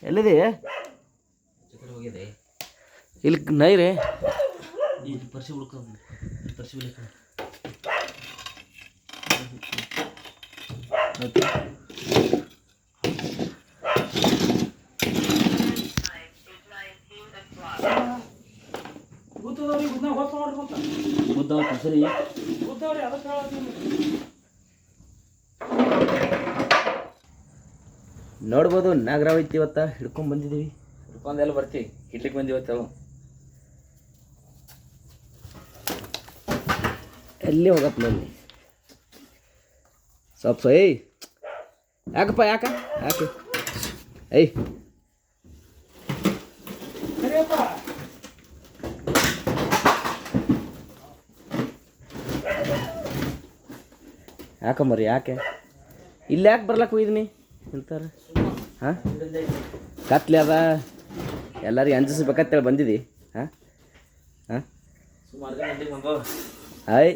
ಎಲ್ಲಿದೆ ಹೋಗಿದೆ ಇಲ್ಲಿ ನೈರಿ ಈ ಪರ್ಸಿ ಉಳ್ಕೊ ಪರ್ಸಿ ಉಳಿಕ ಗೊತ್ತದವ್ರಿ ಗುದ್ನ ಹೊತ್ತು ಮಾಡ್ಬೇಕ ಮುದ್ದಾವ ಪರ್ಸರಿ ಗೊತ್ತವ್ರಿ ಅದಕ್ಕೆ ಹೇಳತ್ತೀನಿ ನೋಡ್ಬೋದು ನಾಗರಾವ್ ಐತಿ ಇವತ್ತ ಹಿಡ್ಕೊಂಡ್ ಬಂದಿದ್ದೀವಿ. ಹಿಡ್ಕೊಂಡೆಲ್ಲ ಬರ್ತೀವಿ ಹಿಡ್ಲಿಕ್ಕೆ ಬಂದಿವತ್ತು ಎಲ್ಲಿ ಹೋಗಪ್ಪ ನಲ್ಲಿ ಸ್ವಲ್ಪ ಏಯ್ ಯಾಕಪ್ಪ ಯಾಕೆ ಏಯ್ ಸರಿಯಪ್ಪ ಯಾಕಮ್ಮರಿ ಯಾಕೆ ಇಲ್ಲಿ ಯಾಕೆ ಬರ್ಲಕ್ಕೆ ಹೋಗಿದ್ನಿ ಅಂತಾರೆ ಹಾಂ ಕತ್ಲೆ ಅದ ಎಲ್ಲರಿಗೆ ಅಂಜಿಸ್ಬೇಕಂತೇಳಿ ಬಂದಿದ್ದಿ ಹಾಂ ಹಾಂ ಸುಮಾರು ಜನ ಇಂಟಿಗೆ ಬಂದವ ಆಯ್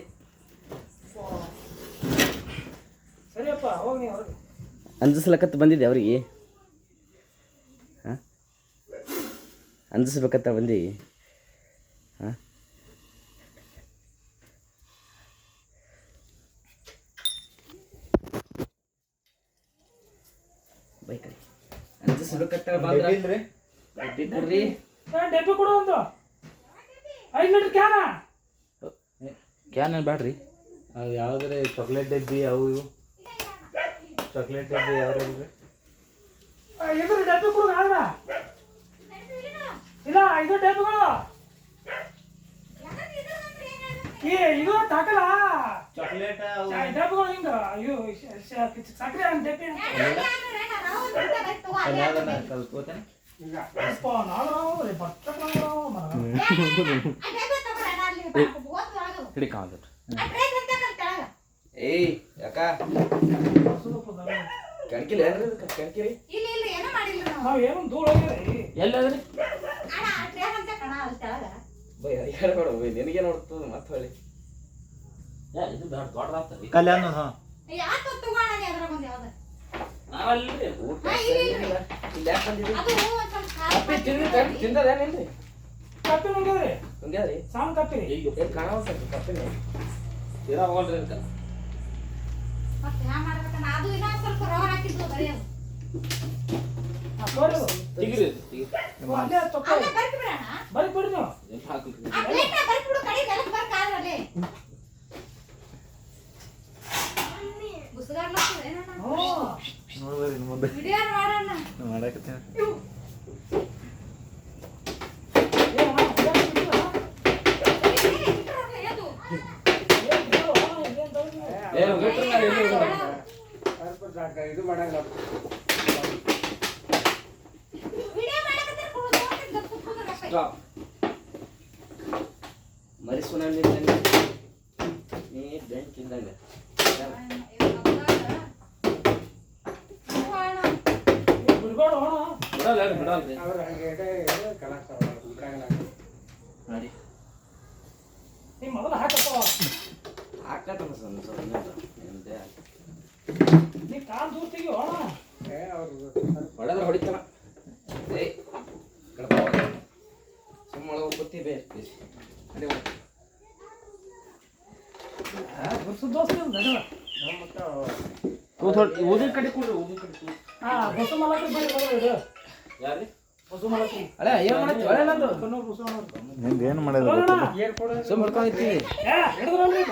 ಸರಿಯಪ್ಪ ಹೋಗಿ ಹೊರಗೆ ಅಂಜಿಸ್ಲಕತ್ತ ಬಂದಿದ್ದೆ ಅವ್ರಿಗೆ ಹಾಂ ಅಂಜಿಸ್ಬೇಕಂತ ಬಂದಿ ಹಾಂ ಬೈಕ್ ಅಂಜಿಸ್ಬೇಕಂತ ಬಂದ್ರಿ ಕೊಡ್ರಿ ಡೆಬ್ಬಿ ಕೊಡು ಒಂದು 5 ಲೀಟರ್ ಕ್ಯಾನ್ ಬ್ಯಾಡ್ರಿ ಅದು ಯಾವುದ್ರೆ ಚಾಕ್ಲೇಟ್ ಡಬ್ಬಿ ಅವು ಇವು ಚಾಕ್ಲೇಟ್ ಡಬ್ಬಿ ಯಾವ್ದು ಇದ್ರ ಡೆಬ್ಬಿ ಕೊಡು ಆದ್ರ ಇಲ್ಲ ಇದು ಡೆಬ್ಬಿಗಳು ಇದು ತಾಕಲ್ಲ ಚಾಕ್ಲೇಟ್ ಡೆಬ್ಬಿಗಳು ಹಿಂಗ ಅಯ್ಯೋ ಸಕ್ಕರೆ ಡೆಬ್ಬಿ ಸ್ವಲ್ಪ ಹಿಡಿಕಾಂತ ಏಯ್ ಯಾಕ ಕಣ್ಕಿಲ್ಲ ಏನ್ರಿ ಕಣ್ಕಿರಿ ನಾವ್ ಏನು ಧೂಳು ಹೋಗಿರಿ ಎಲ್ಲದ್ರಿ ಬೈ ಹೇಳ್ಬೇಡ ಬೈ ನಿನಗೆ ನೋಡ್ತದ ಮತ್ತೆ ಹೊಳಿ ಇದು ದೊಡ್ಡದಾಗ್ತದೆ ಕಲ್ಯಾಣ ಹಾಂ ನಾವಲ್ಲಿ ಊಟ ಇಲ್ಲಿ ಯಾಕೆ ಬಂದಿದ್ರಿ ತಿಂದದೇನಿಲ್ರಿ ಕಪ್ಪಿ ನುಂಗ್ಯದ್ರಿ ಹಂಗ್ಯಾದ್ರಿ ಸಾಮ್ ಕಪ್ಪಿ ಈಗ ಏನು ಕಾಣವ ಸರ್ ಕಪ್ಪಿನ ತೀರಾ ಹೋಗಲ್ರಿ ಅಂತ ತೆಗಿರಿ ಅಲ್ಲೇ ತೊಕ್ಕ ಬರೀ ಬಿಡಿ ನೀವು ಏನು ಹಾಕಿ ನೋಡ್ಬೇಡಿ ಮುಂದೆ ಮಾಡಕತ್ತೀನಿ ಇದು ಮಾಡಂಗ ಮರಿ ಸುನಾಮಿ ನೀ ಬೆಂಕಿ ಇದ್ದಂಗ ಬಿಡ್ಬೇಡ ಬಿಡಲ್ರಿ ನೋಡಿ ನೀ ಮೊದಲು ಹಾಕಪ್ಪ ಹಾಕತ್ತ ಸ್ವಲ್ಪ ನೀ ಕಾಲ್ ದೂರ ತೆಗಿಯೋ ಹೊಡೆದ್ರೆ ಹೊಡಿತಾನ ಏಯ್ ಕಡಪ ಸುಮ್ಮನೆ ಗೊತ್ತಿ ಬೇರೆ ದೋಸ್ತ ಊದಿನ ಕಡೆ ಕೊಡ್ರಿ ಊದಿನ ಕಡೆ ಹಾ ಬಸು ಮಲಕಿ ಬರೀ ಇದು ಯಾರ್ರಿ ಬಸು ಮಲಕಿ ಅಲ್ಲ ಏನು ಮಾಡತ್ತಿ ಒಳ್ಳೆ ನಂದು ಕಣ್ಣೂರು ಬಸು ಮಾಡೋದು ನಿಂದು ಏನು ಮಾಡೋದು ಸುಮ್ಮನೆ ಹಿಡ್ಕೊಂಡಿರ್ತೀವಿ ಹಿಡಿದ್ರಲ್ರಿ